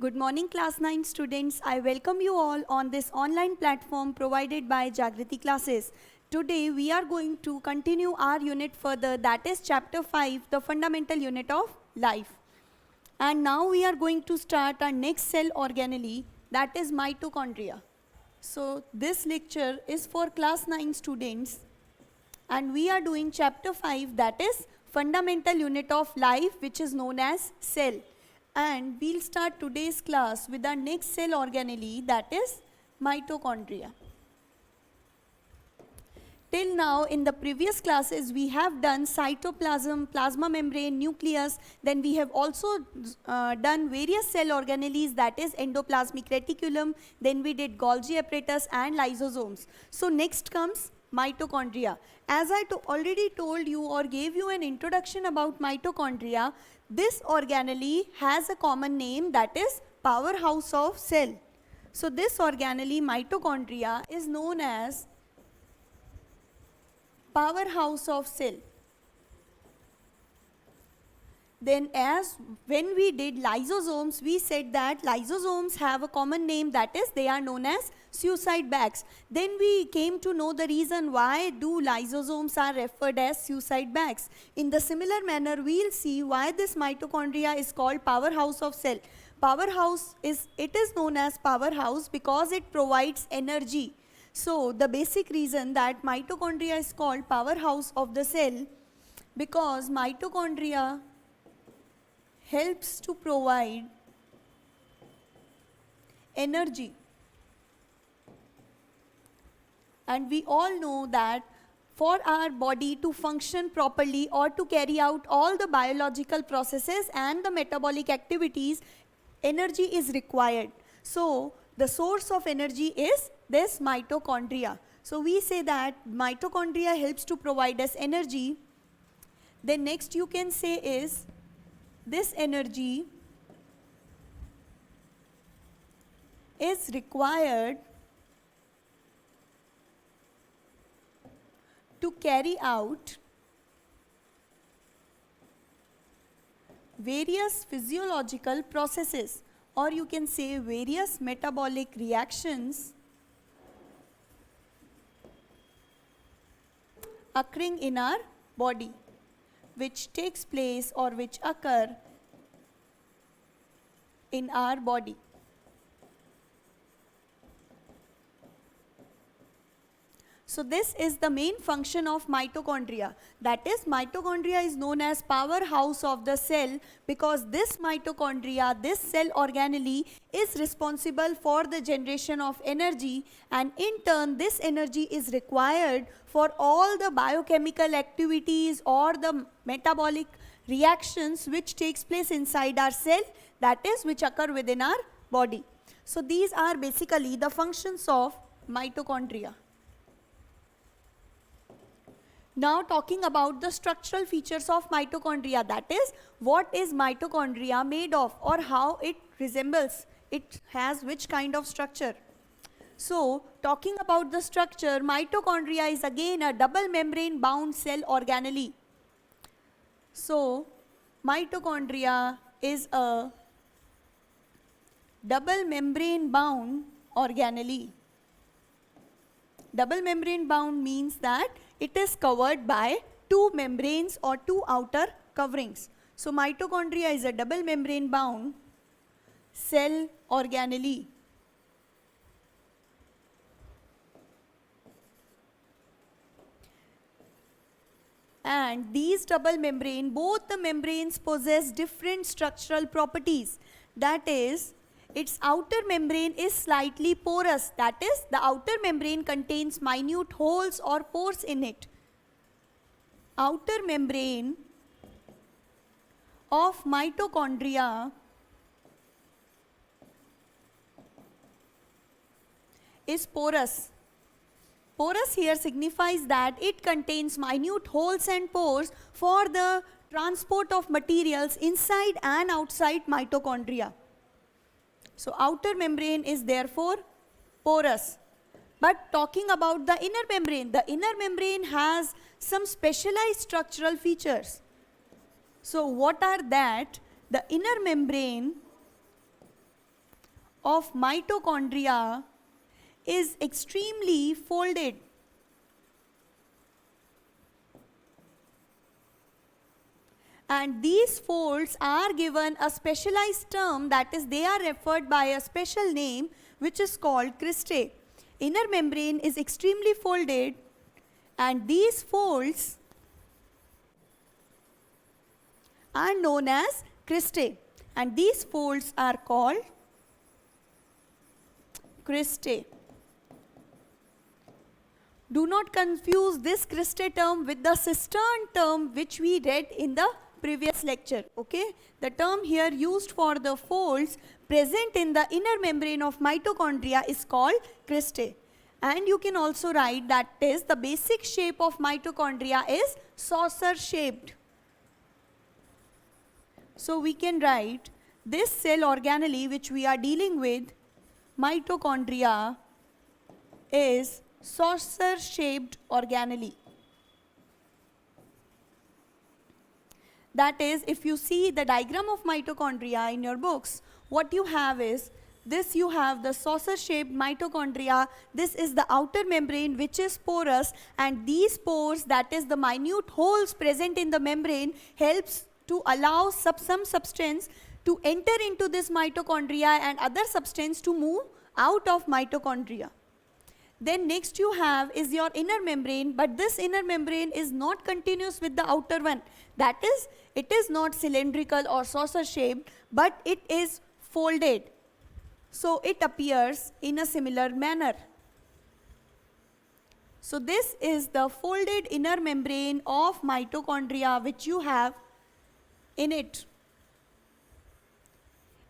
Good morning, class 9 students. I welcome you all on this online platform provided by Jagriti Classes. Today we are going to continue our unit further, that is chapter 5, the fundamental unit of life. And now we are going to start our next cell organelle, that is mitochondria. So this lecture is for class 9 students and we are doing chapter 5, that is fundamental unit of life, which is known as cell. And we'll start today's class with our next cell organelle, that is mitochondria. Till now in the previous classes we have done cytoplasm, plasma membrane, nucleus, then we have also done various cell organelles, that is endoplasmic reticulum, then we did Golgi apparatus and lysosomes. So next comes mitochondria. As I already told you or gave you an introduction about mitochondria, this organelle has a common name, that is powerhouse of cell. So this organelle mitochondria is known as powerhouse of cell. Then when we did lysosomes, we said that lysosomes have a common name, that is they are known as suicide bags. Then we came to know the reason why do lysosomes are referred as suicide bags. In the similar manner, we'll see why this mitochondria is called powerhouse of cell. Powerhouse is known as powerhouse because it provides energy. So the basic reason that mitochondria is called powerhouse of the cell, because mitochondria helps to provide energy. And we all know that for our body to function properly or to carry out all the biological processes and the metabolic activities, energy is required. So the source of energy is this mitochondria. So we say that mitochondria helps to provide us energy. Then next you can say is this energy is required to carry out various physiological processes, or you can say various metabolic reactions occurring in our body, which takes place or which occur in our body. So this is the main function of mitochondria. That is, mitochondria is known as powerhouse of the cell because this mitochondria, this cell organelle is responsible for the generation of energy, and in turn this energy is required for all the biochemical activities or the metabolic reactions which takes place inside our cell, that is which occur within our body. So these are basically the functions of mitochondria. Now talking about the structural features of mitochondria, that is what is mitochondria made of or how it resembles, it has which kind of structure. So talking about the structure, mitochondria is again a double membrane bound cell organelle. So mitochondria is a double membrane bound organelle. Double membrane bound means that it is covered by two membranes or two outer coverings. So mitochondria is a double membrane bound cell organelle. And these double membrane, both the membranes possess different structural properties. That is, its outer membrane is slightly porous, that is, the outer membrane contains minute holes or pores in it. Outer membrane of mitochondria is porous. Porous here signifies that it contains minute holes and pores for the transport of materials inside and outside mitochondria. So outer membrane is therefore porous. But talking about the inner membrane has some specialized structural features. So what are that? The inner membrane of mitochondria is extremely folded. And these folds are given a specialized term, that is, they are referred by a special name which is called cristae. Inner membrane is extremely folded, and these folds are known as cristae, and these folds are called cristae. Do not confuse this cristae term with the cistern term which we read in the previous lecture, okay? The term here used for the folds present in the inner membrane of mitochondria is called cristae. And you can also write that is the basic shape of mitochondria is saucer shaped. So we can write this cell organelle which we are dealing with, mitochondria, is saucer shaped organelle. That is, if you see the diagram of mitochondria in your books, what you have is this: you have the saucer shaped mitochondria. This is the outer membrane which is porous, and these pores, that is the minute holes present in the membrane, helps to allow some substance to enter into this mitochondria and other substance to move out of mitochondria. Then next you have is your inner membrane, but this inner membrane is not continuous with the outer one. That is, it is not cylindrical or saucer shaped, but it is folded. So it appears in a similar manner. So this is the folded inner membrane of mitochondria which you have in it.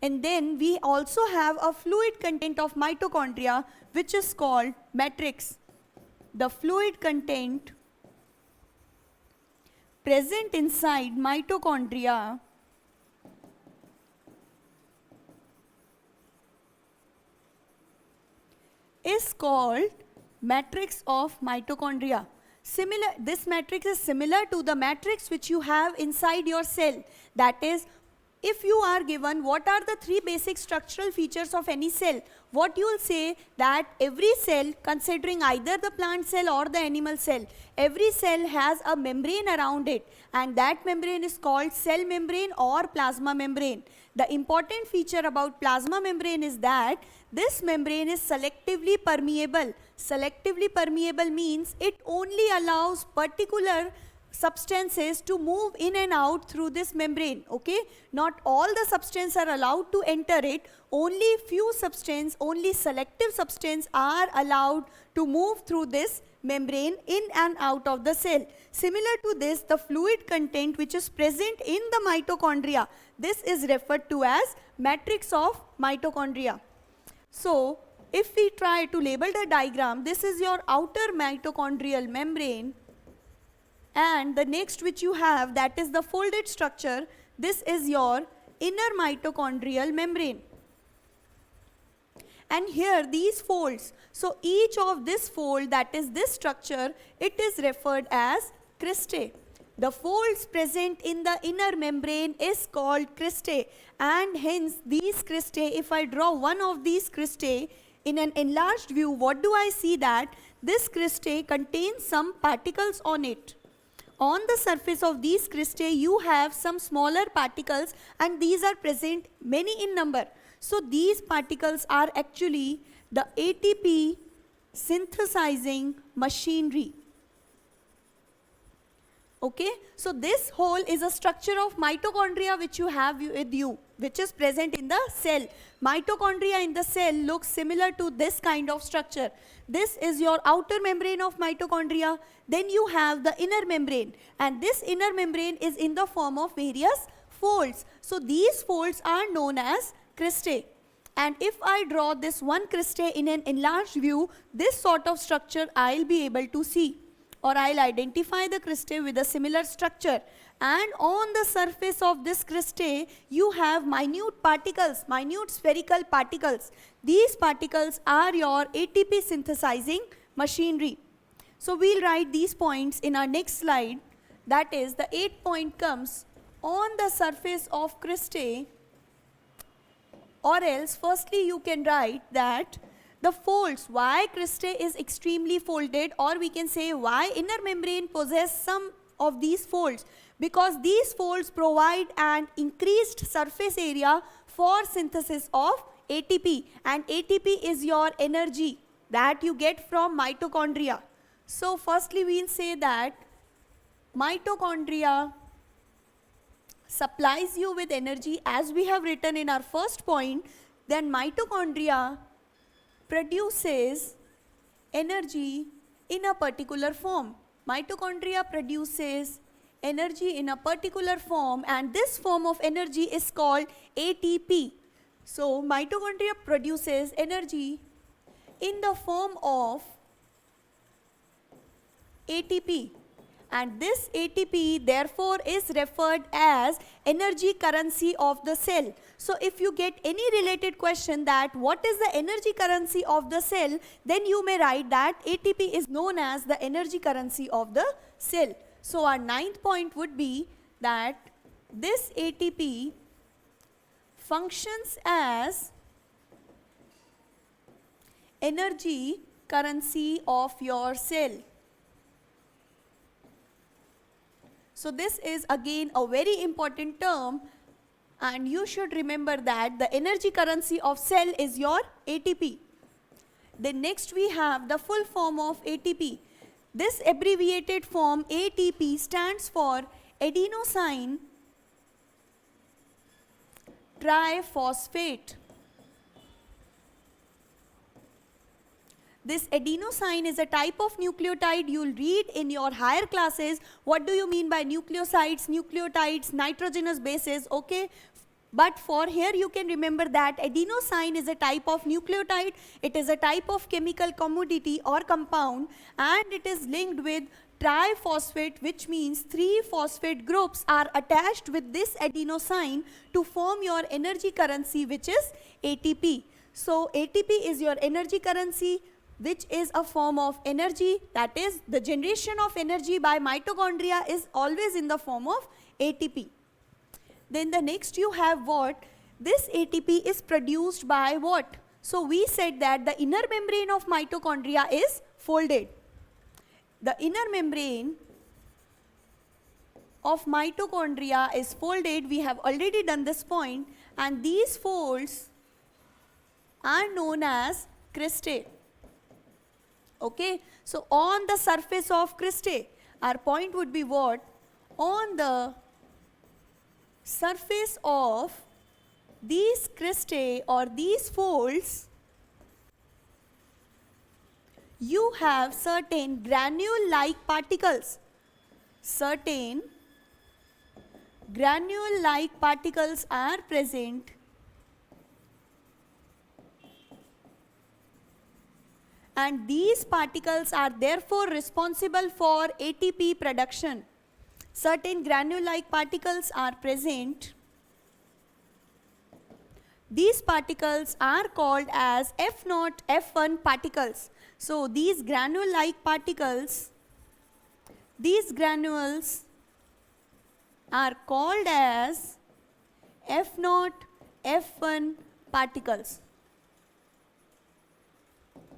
And then we also have a fluid content of mitochondria which is called matrix. The fluid content present inside mitochondria is called matrix of mitochondria. This matrix is similar to the matrix which you have inside your cell. That is, if you are given what are the three basic structural features of any cell, what you will say that every cell, considering either the plant cell or the animal cell, every cell has a membrane around it, and that membrane is called cell membrane or plasma membrane. The important feature about plasma membrane is that this membrane is selectively permeable. Selectively permeable means it only allows particular substances to move in and out through this membrane, okay? Not all the substances are allowed to enter it. Only few substances, only selective substances are allowed to move through this membrane in and out of the cell. Similar to this, the fluid content which is present in the mitochondria, this is referred to as matrix of mitochondria. So, if we try to label the diagram, this is your outer mitochondrial membrane, and the next which you have, that is the folded structure, this is your inner mitochondrial membrane. And here these folds, so each of this fold, that is this structure, it is referred as cristae. The folds present in the inner membrane is called cristae, and hence these cristae, if I draw one of these cristae in an enlarged view, what do I see? That this cristae contains some particles on it. On the surface of these cristae, you have some smaller particles, and these are present many in number. So these particles are actually the ATP synthesizing machinery. Okay, so this whole is a structure of mitochondria which you have with you, which is present in the cell. Mitochondria in the cell looks similar to this kind of structure. This is your outer membrane of mitochondria. Then you have the inner membrane, and this inner membrane is in the form of various folds. So these folds are known as cristae. And if I draw this one cristae in an enlarged view, this sort of structure I'll be able to see, or I'll identify the cristae with a similar structure. And on the surface of this cristae, you have minute particles, minute spherical particles. These particles are your ATP synthesizing machinery. So we'll write these points in our next slide. That is, the 8th point comes: on the surface of cristae Or else, firstly you can write that the folds, why cristae is extremely folded, or we can say why inner membrane possess some of these folds, because these folds provide an increased surface area for synthesis of ATP, and ATP is your energy that you get from mitochondria. So firstly we will say that mitochondria supplies you with energy as we have written in our first point. Then mitochondria produces energy in a particular form. Mitochondria produces energy in a particular form, and this form of energy is called ATP. So mitochondria produces energy in the form of ATP, and this ATP therefore is referred as energy currency of the cell. So if you get any related question that what is the energy currency of the cell, then you may write that ATP is known as the energy currency of the cell. So our ninth point would be that this ATP functions as energy currency of your cell. So this is again a very important term, and you should remember that the energy currency of cell is your ATP. Then next we have the full form of ATP. This abbreviated form ATP stands for adenosine triphosphate. This adenosine is a type of nucleotide. You will read in your higher classes what do you mean by nucleosides, nucleotides, nitrogenous bases, okay? But for here you can remember that adenosine is a type of nucleotide. It is a type of chemical commodity or compound, and it is linked with triphosphate, which means 3 phosphate groups are attached with this adenosine to form your energy currency, which is ATP. So ATP is your energy currency, which is a form of energy, that is the generation of energy by mitochondria is always in the form of ATP. Then the next you have what? This ATP is produced by what? So we said that the inner membrane of mitochondria is folded. The inner membrane of mitochondria is folded. We have already done this point, and these folds are known as cristae. Okay, so on the surface of cristae, our point would be what? On the surface of these cristae or these folds, you have certain granule-like particles. Certain granule-like particles are present, and these particles are therefore responsible for ATP production. Certain granule-like particles are present. These particles are called as F0, F1 particles. So these granule-like particles, these granules are called as F0, F1 particles.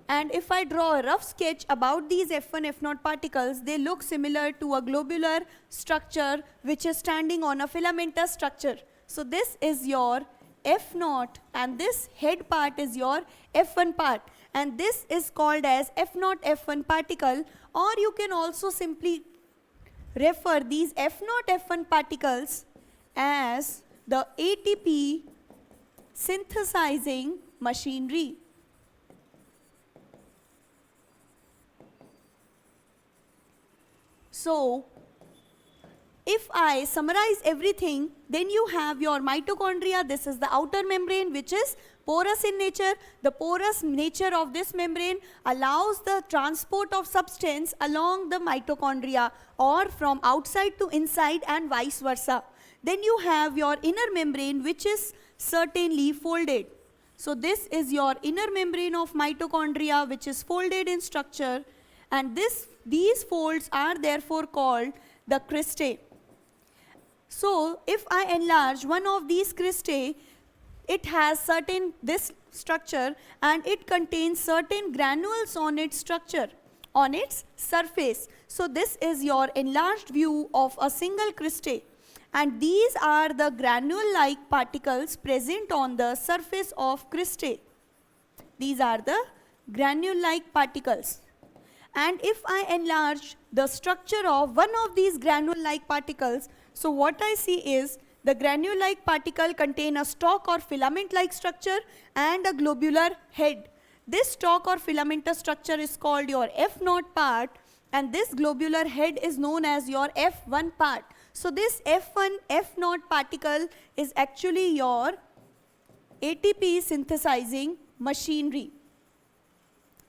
And if I draw a rough sketch about these F1, F0 particles, they look similar to a globular structure which is standing on a filamentous structure. So this is your F0, and this head part is your F1 part, and this is called as F0, F1 particle, or you can also simply refer these F0, F1 particles as the ATP synthesizing machinery. So if I summarize everything, then you have your mitochondria. This is the outer membrane, which is porous in nature. The porous nature of this membrane allows the transport of substance along the mitochondria, or from outside to inside and vice versa. Then you have your inner membrane, which is certainly folded. So this is your inner membrane of mitochondria, which is folded in structure, and these folds are therefore called the cristae. So if I enlarge one of these cristae, it has certain this structure and it contains certain granules on its structure, on its surface. So this is your enlarged view of a single crystal, and these are the granule-like particles present on the surface of crystal. These are the granule-like particles. And if I enlarge the structure of one of these granule-like particles, so what I see is the granule-like particle contain a stalk or filament-like structure and a globular head. This stalk or filamentous structure is called your F0 part, and this globular head is known as your F1 part. So this F1, F0 particle is actually your ATP synthesizing machinery.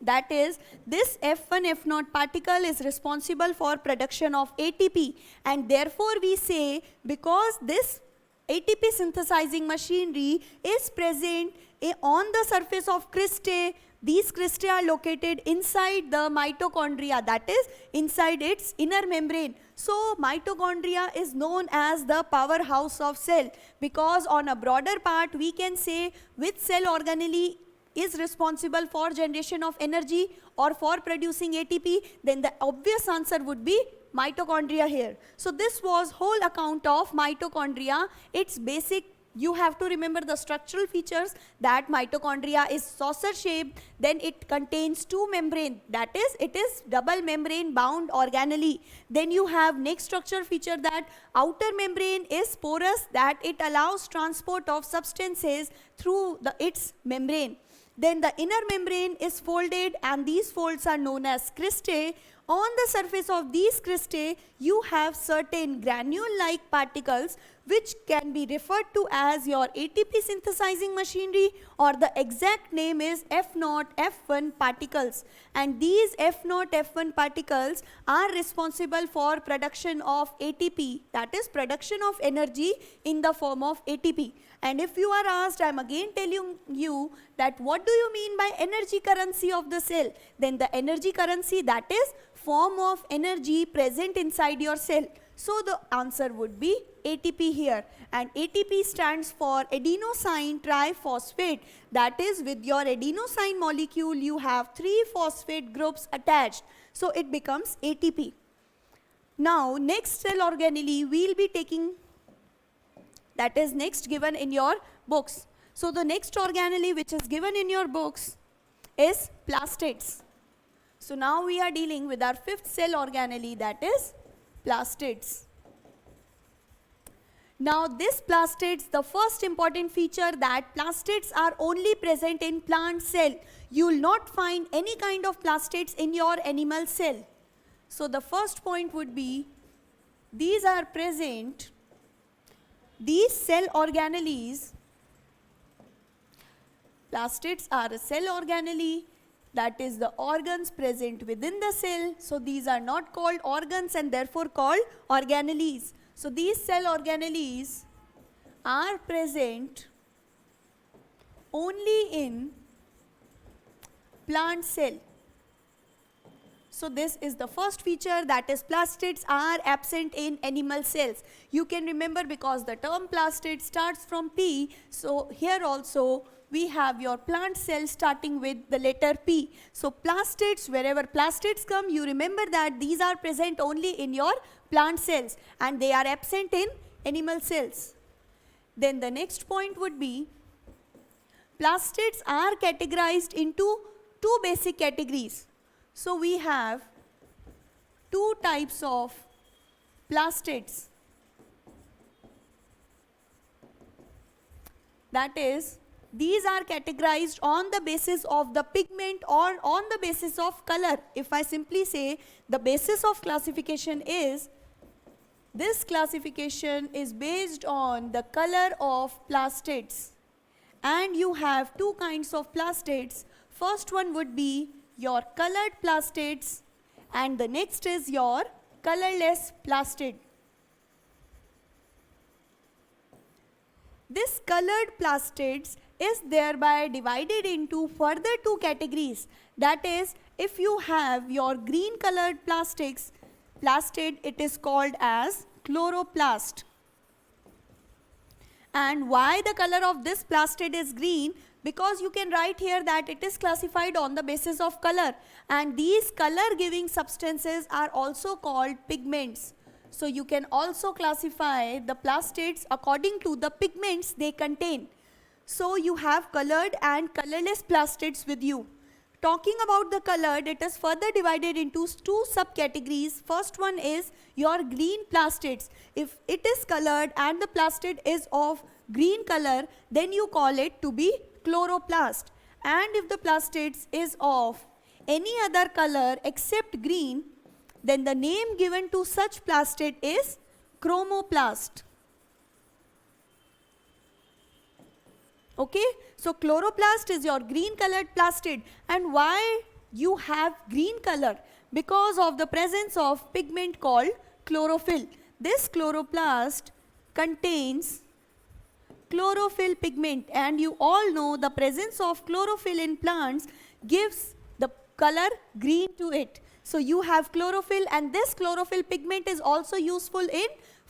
That is, this F1, F0 particle is responsible for production of ATP, and therefore we say, because this ATP synthesizing machinery is present on the surface of cristae, these cristae are located inside the mitochondria, that is, inside its inner membrane. So mitochondria is known as the powerhouse of cell, because on a broader part we can say which cell organelle is responsible for generation of energy or for producing ATP, then the obvious answer would be mitochondria here. So this was whole account of mitochondria. Its basic, you have to remember the structural features, that mitochondria is saucer shaped, then it contains two membrane, that is, it is double membrane bound organelle. Then you have next structural feature, that outer membrane is porous, that it allows transport of substances through its membrane. Then the inner membrane is folded, and these folds are known as cristae. On the surface of these cristae, you have certain granule-like particles which can be referred to as your ATP synthesizing machinery, or the exact name is F0, F1 particles. And these F0, F1 particles are responsible for production of ATP, that is production of energy in the form of ATP. And if you are asked, I am again telling you that what do you mean by energy currency of the cell? Then the energy currency, that is form of energy present inside your cell. So the answer would be ATP here, and ATP stands for adenosine triphosphate. That is, with your adenosine molecule you have 3 phosphate groups attached, so it becomes ATP. Now next cell organelle we will be taking, that is next given in your books. So the next organelle which is given in your books is plastids. So now we are dealing with our 5th cell organelle, that is plastids. Now this plastids, the first important feature, that plastids are only present in plant cell. You will not find any kind of plastids in your animal cell. So the first point would be, these are present, these cell organelles, plastids are a cell organelle, that is the organs present within the cell. So these are not called organs and therefore called organelles. So these cell organelles are present only in plant cell. So this is the first feature, that is plastids are absent in animal cells. You can remember, because the term plastid starts from P, so here also we have your plant cell starting with the letter P. So plastids, wherever plastids come, you remember that these are present only in your plant cells and they are absent in animal cells. Then the next point would be, plastids are categorized into 2 basic categories. So we have 2 types of plastids. That is, these are categorized on the basis of the pigment or on the basis of color. If I simply say the basis of classification is, this classification is based on the color of plastids. And you have 2 kinds of plastids. First one would be your colored plastids and the next is your colorless plastid. This colored plastids is thereby divided into further 2 categories. That is, if you have your green colored plastid, it is called as chloroplast. And why the color of this plastid is green? Because you can write here that it is classified on the basis of color, and these color giving substances are also called pigments. So you can also classify the plastids according to the pigments they contain. So you have colored and colorless plastids with you. Talking about the colored, it is further divided into two subcategories. First one is your green plastids. If it is colored and the plastid is of green color, then you call it to be chloroplast. And if the plastids is of any other color except green, then the name given to such plastid is chromoplast. Okay, so chloroplast is your green colored plastid. And why you have green color? Because of the presence of pigment called chlorophyll. This chloroplast contains chlorophyll pigment, and you all know the presence of chlorophyll in plants gives the color green to it. So you have chlorophyll, and this chlorophyll pigment is also useful in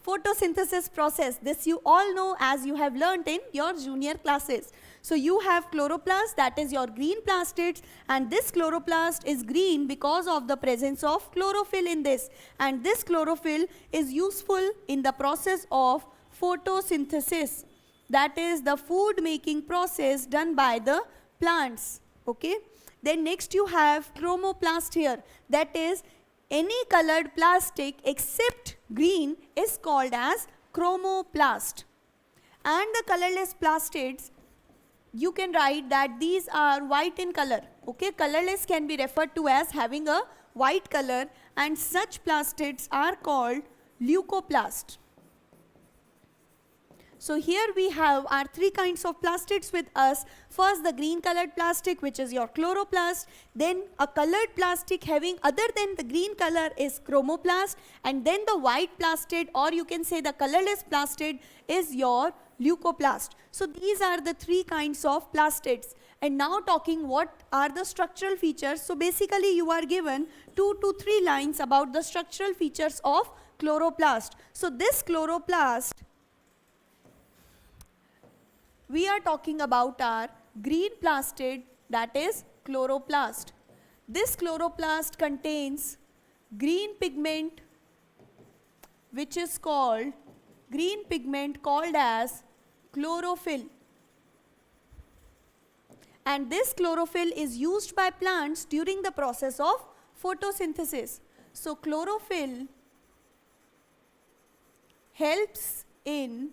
photosynthesis process. This you all know as you have learnt in your junior classes. So you have chloroplast, that is your green plastids, and this chloroplast is green because of the presence of chlorophyll in this, and this chlorophyll is useful in the process of photosynthesis, that is the food making process done by the plants. Okay, then next you have chromoplast here, that is any colored plastic except green is called as chromoplast. And the colorless plastids, you can write that these are white in color. Okay, colorless can be referred to as having a white color, and such plastids are called leucoplast. So here we have our three kinds of plastids with us. First, the green colored plastic, which is your chloroplast. Then a colored plastic having other than the green color is chromoplast. And then the white plastid, or you can say the colorless plastid, is your leucoplast. So these are the three kinds of plastids. And now talking what are the structural features. So basically you are given 2 to 3 lines about the structural features of chloroplast. So this chloroplast, we are talking about our green plastid, that is chloroplast. This chloroplast contains green pigment, which is called as chlorophyll. And this chlorophyll is used by plants during the process of photosynthesis. So chlorophyll helps in,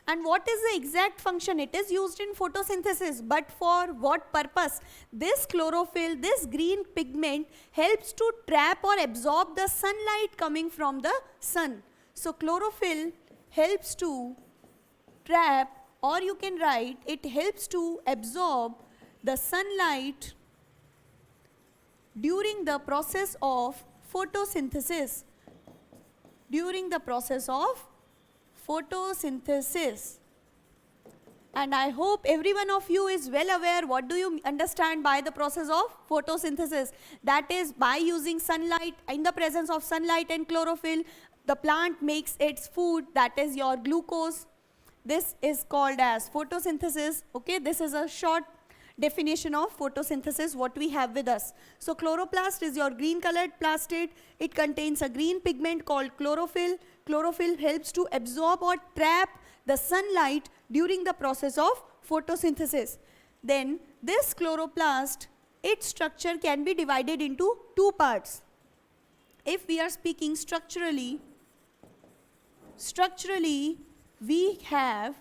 and what is the exact function? It is used in photosynthesis, but for what purpose? This chlorophyll, this green pigment, helps to trap or absorb the sunlight coming from the sun. So chlorophyll helps to trap, or you can write it helps to absorb the sunlight during the process of photosynthesis. And I hope every one of you is well aware what do you understand by the process of photosynthesis. That is, by using sunlight, in the presence of sunlight and chlorophyll, the plant makes its food, that is your glucose. This is called as photosynthesis. Okay, this is a short definition of photosynthesis what we have with us. So chloroplast is your green colored plastid. It contains a green pigment called chlorophyll. Chlorophyll helps to absorb or trap the sunlight during the process of photosynthesis. Then this chloroplast, its structure can be divided into two parts. If we are speaking structurally, we can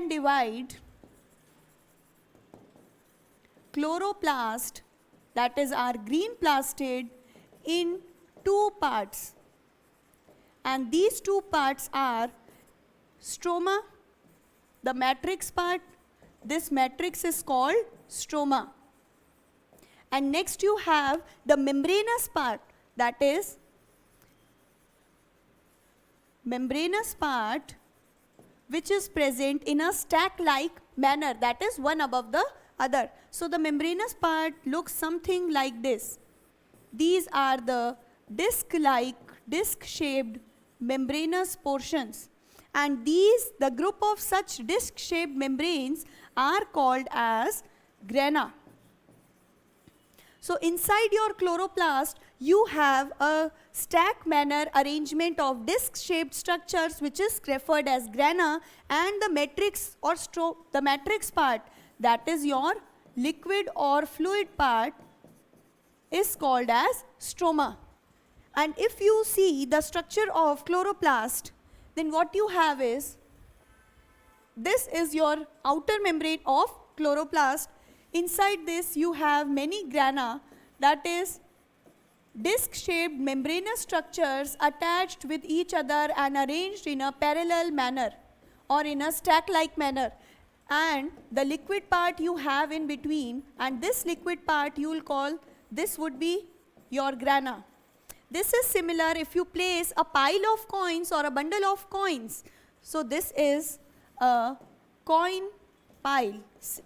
divide chloroplast, that is our green plastid, in two parts. And these two parts are stroma, the matrix part. This matrix is called stroma. And next you have the membranous part, that is membranous part, which is present in a stack-like manner, that is one above the other. So the membranous part looks something like this. These are the disc-shaped membranous portions, and the group of such disc-shaped membranes are called as grana. So inside your chloroplast, you have a stack manner arrangement of disc-shaped structures which is referred as grana, and the matrix or the matrix part, that is your liquid or fluid part, is called as stroma. And if you see the structure of chloroplast, then what you have is, this is your outer membrane of chloroplast. Inside this you have many grana, that is disc-shaped membranous structures attached with each other and arranged in a parallel manner or in a stack-like manner. And the liquid part you have in between, and this liquid part you will call, this would be your grana. This is similar if you place a pile of coins or a bundle of coins. So this is a coin pile.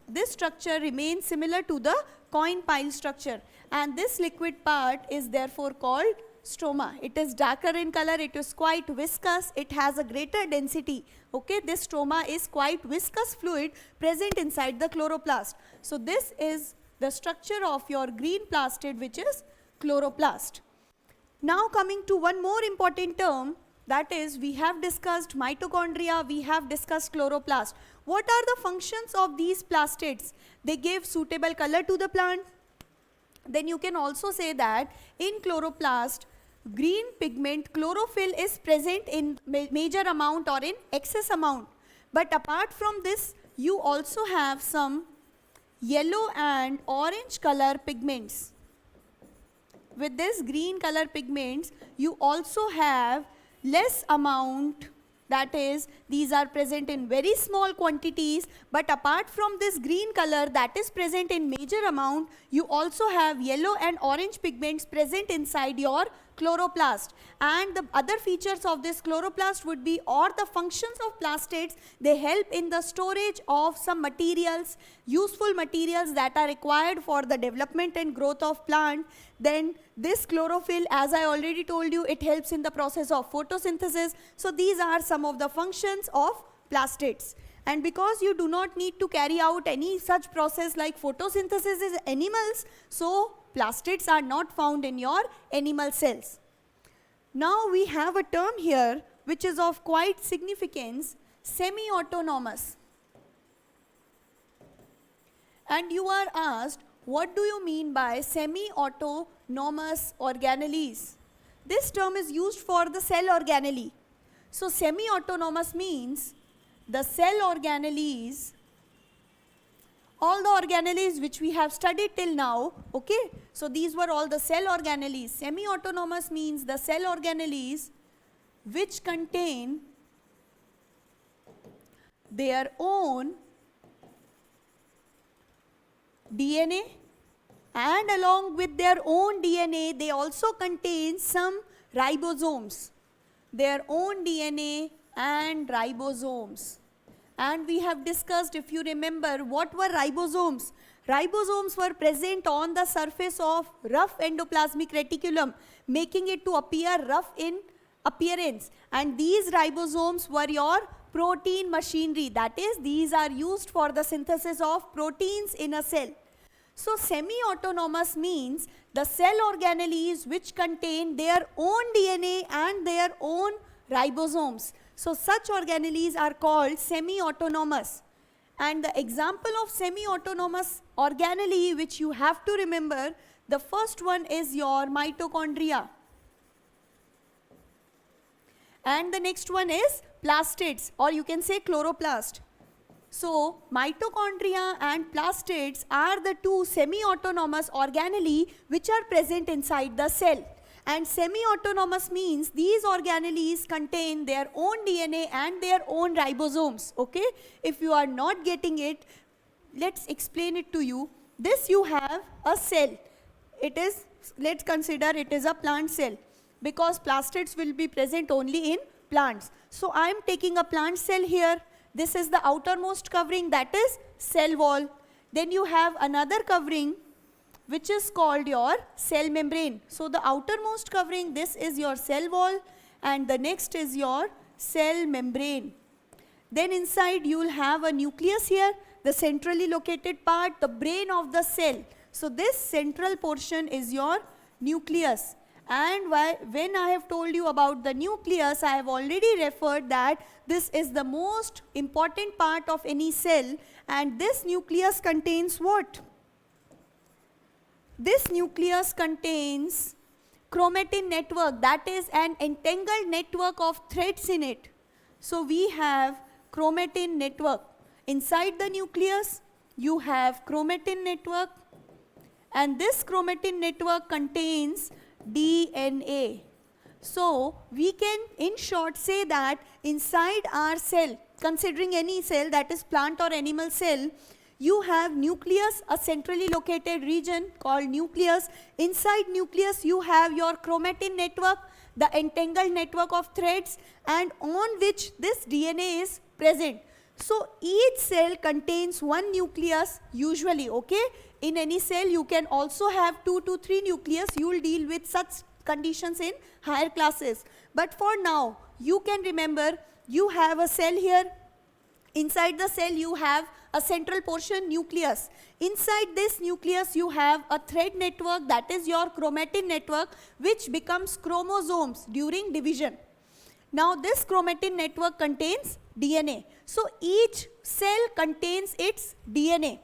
This structure remains similar to the coin pile structure, and this liquid part is therefore called stroma. It is darker in color, it is quite viscous, it has a greater density. Okay, this stroma is quite viscous fluid present inside the chloroplast. So this is the structure of your green plastid, which is chloroplast. Now coming to one more important term, that is, we have discussed mitochondria, we have discussed chloroplast. What are the functions of these plastids? They give suitable color to the plant. Then you can also say that in chloroplast, green pigment chlorophyll is present in major amount or in excess amount. But apart from this, you also have some yellow and orange color pigments. With this green color pigments, you also have less amount, that is, these are present in very small quantities, but apart from this green color that is present in major amount, you also have yellow and orange pigments present inside your chloroplast. And the other features of this chloroplast would be, or the functions of plastids, they help in the storage of some materials, useful materials that are required for the development and growth of plant. Then this chlorophyll, as I already told you, it helps in the process of photosynthesis. So these are some of the functions of plastids. And because you do not need to carry out any such process like photosynthesis in animals, so plastids are not found in your animal cells. Now we have a term here which is of quite significance, semi-autonomous. And you are asked, what do you mean by semi-autonomous organelles? This term is used for the cell organelle. So semi-autonomous means the cell organelles, all the organelles which we have studied till now, okay? So these were all the cell organelles. Semi-autonomous means the cell organelles which contain their own DNA, and along with their own DNA, they also contain some ribosomes. Their own DNA and ribosomes. And we have discussed, if you remember, what were ribosomes? Ribosomes were present on the surface of rough endoplasmic reticulum, making it to appear rough in appearance. And these ribosomes were your protein machinery. That is, these are used for the synthesis of proteins in a cell. So semi-autonomous means the cell organelles which contain their own DNA and their own ribosomes. So such organelles are called semi-autonomous. And the example of semi-autonomous organelle which you have to remember, the first one is your mitochondria. And the next one is plastids, or you can say chloroplast. So mitochondria and plastids are the two semi-autonomous organelle which are present inside the cell. And semi-autonomous means these organelles contain their own DNA and their own ribosomes. Okay? If you are not getting it, let's explain it to you. This you have a cell. It is, let's consider it is a plant cell, because plastids will be present only in plants. So I am taking a plant cell here. This is the outermost covering, that is cell wall. Then you have another covering which is called your cell membrane. So the outermost covering, this is your cell wall, and the next is your cell membrane. Then inside you will have a nucleus here, the centrally located part, the brain of the cell. So this central portion is your nucleus. And when I have told you about the nucleus, I have already referred that this is the most important part of any cell, and this nucleus contains what? This nucleus contains chromatin network, that is an entangled network of threads in it. So we have chromatin network. Inside the nucleus, you have chromatin network, and this chromatin network contains DNA. So we can in short say that inside our cell, considering any cell, that is plant or animal cell, you have nucleus, a centrally located region called nucleus. Inside nucleus you have your chromatin network, the entangled network of threads, and on which this DNA is present. So each cell contains one nucleus usually, okay? In any cell you can also have 2 to 3 nucleus. You will deal with such conditions in higher classes. But for now, you can remember you have a cell here. Inside the cell you have a central portion, nucleus. Inside this nucleus you have a thread network, that is your chromatin network, which becomes chromosomes during division. Now this chromatin network contains DNA. So each cell contains its DNA.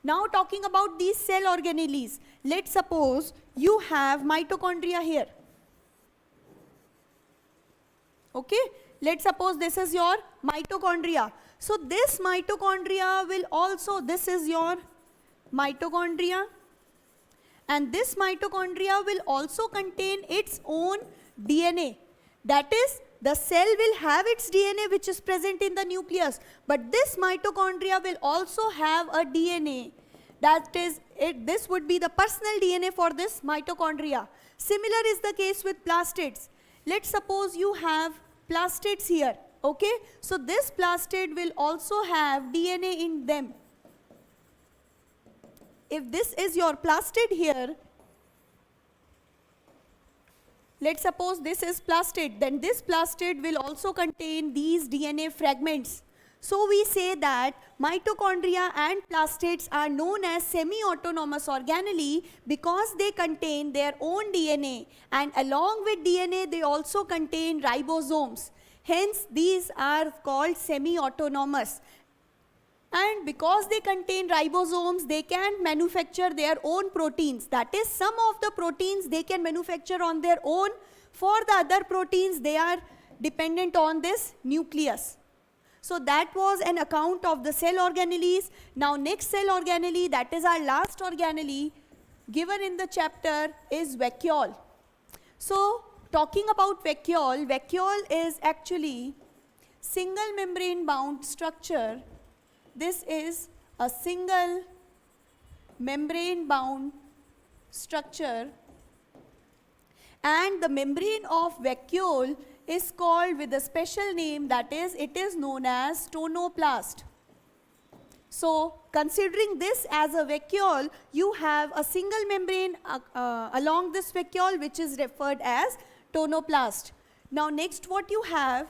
Now talking about these cell organelles, let's suppose you have mitochondria here. Okay, let's suppose this is your mitochondria. So this mitochondria will also, this is your mitochondria, and this mitochondria will also contain its own DNA. That is, the cell will have its DNA which is present in the nucleus, but this mitochondria will also have a DNA. That is, this would be the personal DNA for this mitochondria. Similar is the case with plastids. Let's suppose you have plastids here, okay? So this plastid will also have DNA in them. If this is your plastid here, let's suppose this is plastid, then this plastid will also contain these DNA fragments. So we say that mitochondria and plastids are known as semi-autonomous organelle because they contain their own DNA, and along with DNA they also contain ribosomes. Hence these are called semi-autonomous. And because they contain ribosomes, they can manufacture their own proteins. That is, some of the proteins they can manufacture on their own. For the other proteins, they are dependent on this nucleus. So that was an account of the cell organelles. Now next cell organelle, that is our last organelle given in the chapter, is vacuole. So talking about vacuole, vacuole is actually single membrane bound structure. This is a single membrane bound structure, and the membrane of vacuole is called with a special name, that is, it is known as tonoplast. So considering this as a vacuole, you have a single membrane along this vacuole which is referred as tonoplast. Now next what you have,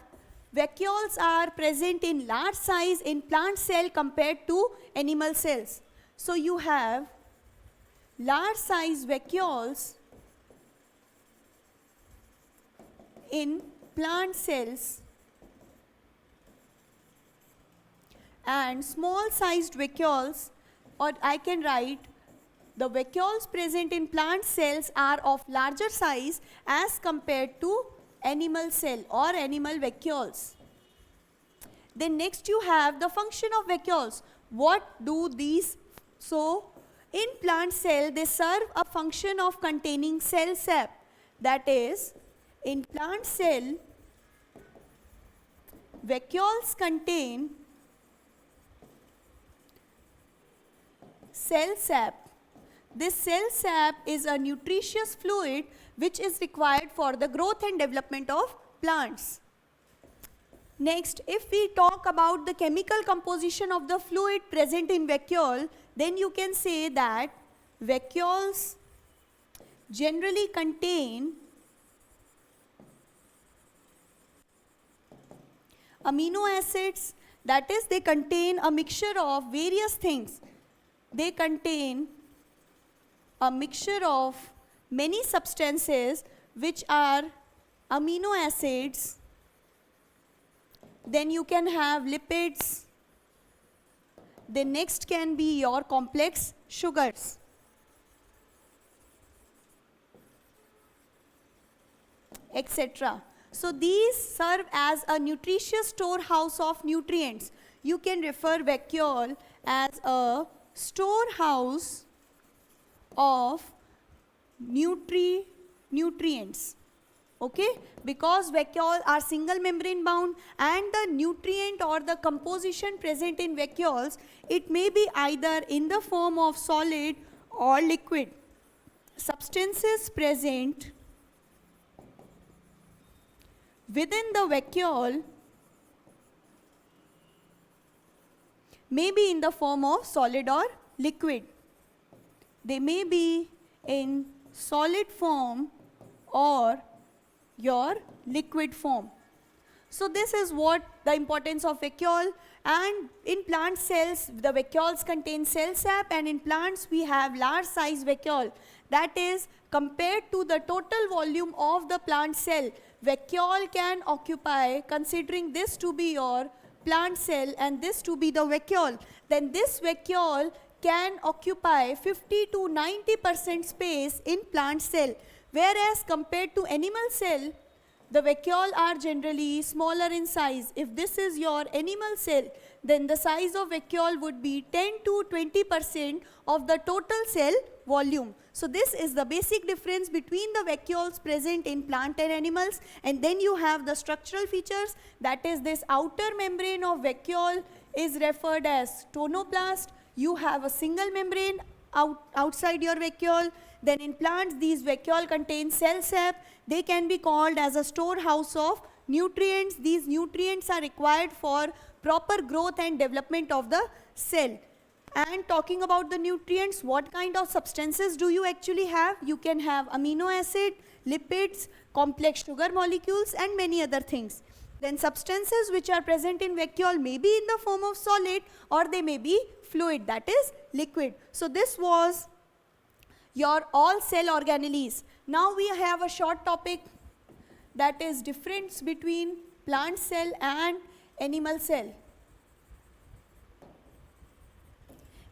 vacuoles are present in large size in plant cell compared to animal cells. So you have large size vacuoles in plant cells and small sized vacuoles, or I can write the vacuoles present in plant cells are of larger size as compared to animal cell or animal vacuoles. Then next you have the function of vacuoles. What do these? So in plant cell they serve a function of containing cell sap. That is, in plant cell vacuoles contain cell sap. This cell sap is a nutritious fluid which is required for the growth and development of plants. Next, if we talk about the chemical composition of the fluid present in vacuole, then you can say that vacuoles generally contain amino acids That is, they contain a mixture of various things. They contain a mixture of many substances which are amino acids. Then you can have lipids. The next can be your complex sugars. Etc. So these serve as a nutritious storehouse of nutrients. You can refer vacuole as a storehouse of nutrients. Okay, because vacuole are single membrane bound, and the nutrient or the composition present in vacuoles, it may be either in the form of solid or liquid. Substances present within the vacuole may be in the form of solid or liquid. They may be in solid form or your liquid form. So this is what the importance of vacuole. And in plant cells, the vacuoles contain cell sap, and in plants we have large size vacuole. That is, compared to the total volume of the plant cell, vacuole can occupy, considering this to be your plant cell and this to be the vacuole, then this vacuole can occupy 50 to 90% space in plant cell, whereas compared to animal cell, the vacuole are generally smaller in size. If this is your animal cell, then the size of vacuole would be 10 to 20% of the total cell volume. So this is the basic difference between the vacuoles present in plant and animals. And then you have the structural features, that is, this outer membrane of vacuole is referred as tonoplast. You have a single membrane outside your vacuole. Then in plants, these vacuole contain cell sap. They can be called as a storehouse of nutrients. These nutrients are required for proper growth and development of the cell. And talking about the nutrients, what kind of substances do you actually have? You can have amino acid, lipids, complex sugar molecules, and many other things. Then substances which are present in vacuole may be in the form of solid, or they may be fluid, that is liquid. So this was your all cell organelles. Now we have a short topic, that is difference between plant cell and animal cell.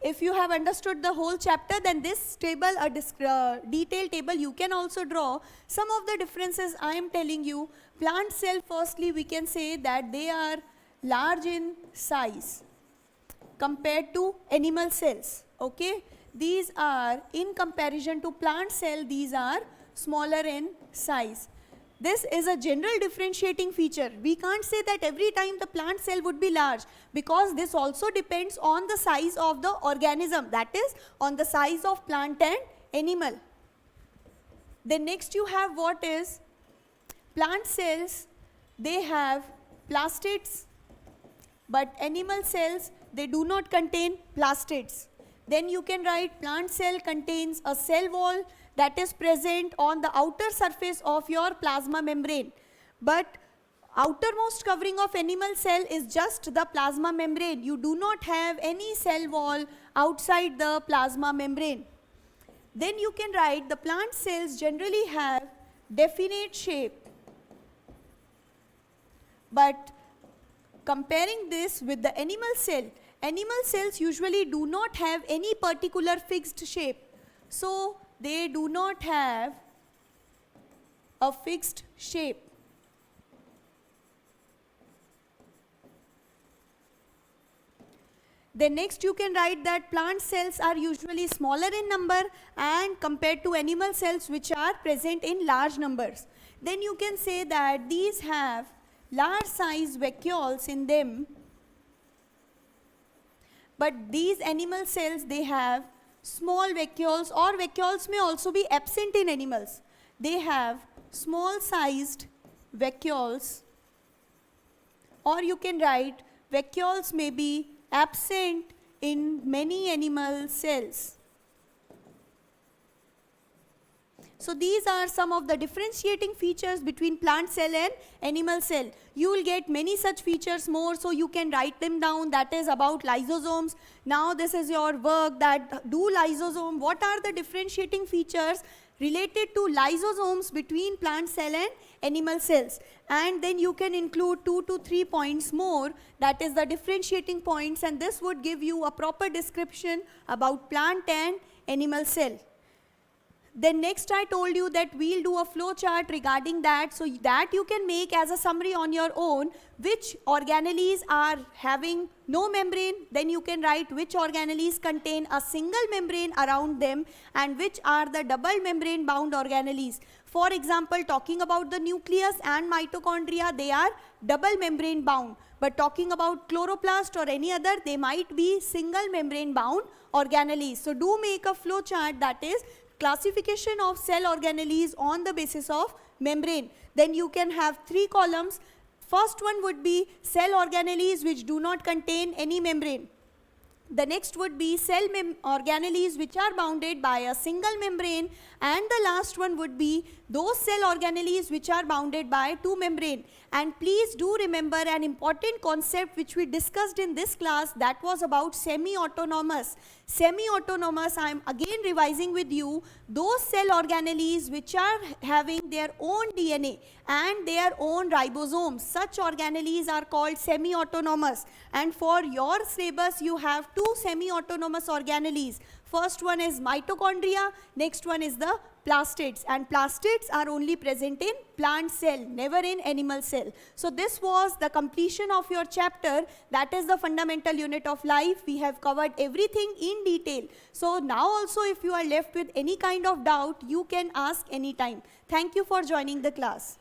If you have understood the whole chapter, then this table, a detailed table, you can also draw some of the differences I am telling you. Plant cell, firstly, we can say that they are large in size compared to animal cells. Okay, these are, in comparison to plant cell, these are smaller in size. This is a general differentiating feature. We can't say that every time the plant cell would be large, because this also depends on the size of the organism, that is, on the size of plant and animal. Then next you have what is plant cells, they have plastids, but animal cells, they do not contain plastids. Then you can write plant cell contains a cell wall that is present on the outer surface of your plasma membrane. But outermost covering of animal cell is just the plasma membrane. You do not have any cell wall outside the plasma membrane. Then you can write the plant cells generally have definite shape. But comparing this with the animal cells usually do not have any particular fixed shape. So they do not have a fixed shape. Then next you can write that plant cells are usually smaller in number and compared to animal cells which are present in large numbers. Then you can say that these have large size vacuoles in them, but these animal cells, they have small vacuoles, or vacuoles may also be absent in animals. They have small sized vacuoles, or you can write vacuoles may be absent in many animal cells. So these are some of the differentiating features between plant cell and animal cell. You will get many such features more, so you can write them down. That is about lysosomes. Now this is your work, that do lysosome. What are the differentiating features related to lysosomes between plant cell and animal cells? And then you can include 2 to 3 points more, that is the differentiating points, and this would give you a proper description about plant and animal cell. Then next I told you that we'll do a flow chart regarding that, so that you can make as a summary on your own which organelles are having no membrane. Then you can write which organelles contain a single membrane around them and which are the double membrane bound organelles. For example, talking about the nucleus and mitochondria, they are double membrane bound. But talking about chloroplast or any other, they might be single membrane bound organelles. So do make a flow chart, that is classification of cell organelles on the basis of membrane. Then you can have 3 columns. First one would be cell organelles which do not contain any membrane. The next would be cell organelles which are bounded by a single membrane, and the last one would be those cell organelles which are bounded by 2 membrane. And please do remember an important concept which we discussed in this class, that was about semi-autonomous. Semi-autonomous, I am again revising with you, those cell organelles which are having their own DNA and their own ribosomes. Such organelles are called semi-autonomous. And for your syllabus, you have 2 semi-autonomous organelles. First one is mitochondria, next one is the plastids, and plastids are only present in plant cell, never in animal cell. So this was the completion of your chapter, that is the fundamental unit of life. We have covered everything in detail. So now also if you are left with any kind of doubt, you can ask anytime. Thank you for joining the class.